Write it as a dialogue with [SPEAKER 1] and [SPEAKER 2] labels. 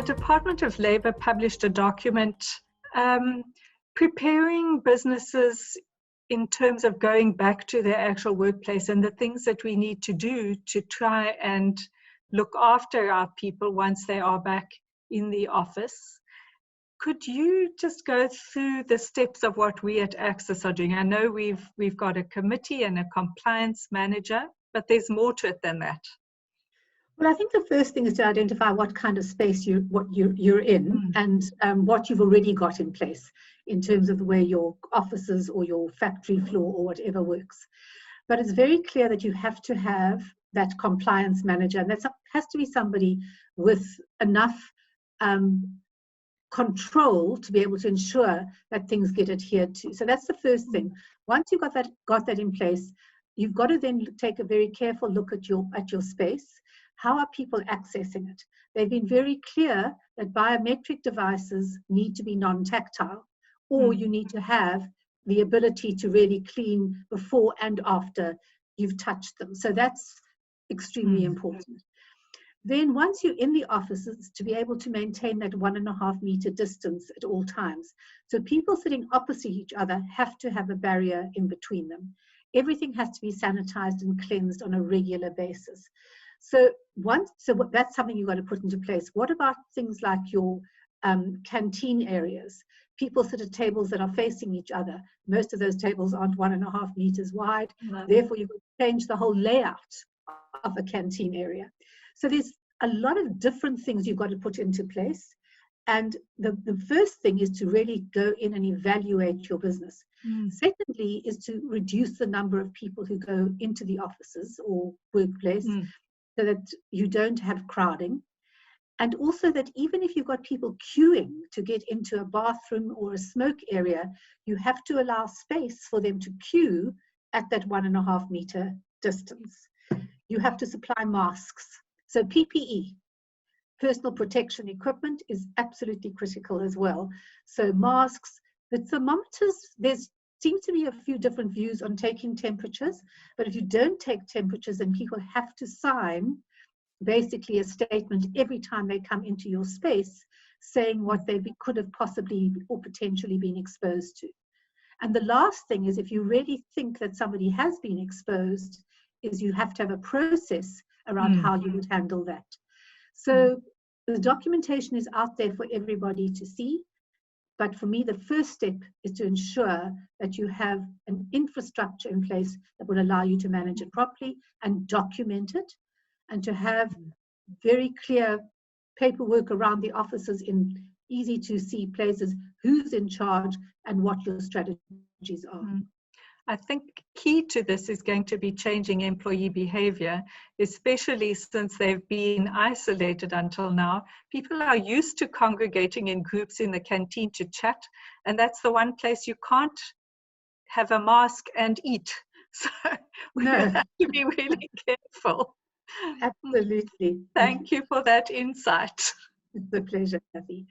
[SPEAKER 1] Department of Labour published a document preparing businesses in terms of going back to their actual workplace and the things that we need to do to try and look after our people once they are back in the office. Could you just go through the steps of what we at Access are doing? I know we've got a committee and a compliance manager, but there's more to it than that.
[SPEAKER 2] Well, I think the first thing is to identify what kind of space you're in and what you've already got in place in terms of the way your offices or your factory floor or whatever works. But it's very clear that you have to have that compliance manager, and that has to be somebody with enough control to be able to ensure that things get adhered to. So that's the first thing. Once you've got that in place, you've got to then take a very careful look at your space. How are people accessing it? They've been very clear that biometric devices need to be non-tactile, or you need to have the ability to really clean before and after you've touched them. So that's extremely important. Then once you're in the offices, to be able to maintain that 1.5 meter distance at all times. So people sitting opposite each other have to have a barrier in between them. Everything has to be sanitized and cleansed on a regular basis. So that's something you've got to put into place. What about things like your canteen areas? People sit at tables that are facing each other. Most of those tables aren't 1.5 meters wide. Therefore, you've got to change the whole layout of a canteen area. So there's a lot of different things you've got to put into place. And the first thing is to really go in and evaluate your business. Secondly is to reduce the number of people who go into the offices or workplace so that you don't have crowding. And also that even if you've got people queuing to get into a bathroom or a smoke area, you have to allow space for them to queue at that 1.5 meter distance. You have to supply masks. So PPE, personal protection equipment, is absolutely critical as well. So masks, the thermometers, there seems to be a few different views on taking temperatures, but if you don't take temperatures, then people have to sign basically a statement every time they come into your space saying what they could have possibly or potentially been exposed to. And the last thing is, if you really think that somebody has been exposed, is you have to have a process around how you would handle that. So the documentation is out there for everybody to see. But for me, the first step is to ensure that you have an infrastructure in place that will allow you to manage it properly and document it, and to have very clear paperwork around the offices in easy to see places, who's in charge and what your strategies are.
[SPEAKER 1] I think key to this is going to be changing employee behavior, especially since they've been isolated until now. People are used to congregating in groups in the canteen to chat, and that's the one place you can't have a mask and eat. So we have to be really careful.
[SPEAKER 2] Absolutely.
[SPEAKER 1] Thank you for that insight.
[SPEAKER 2] It's a pleasure, Cathie.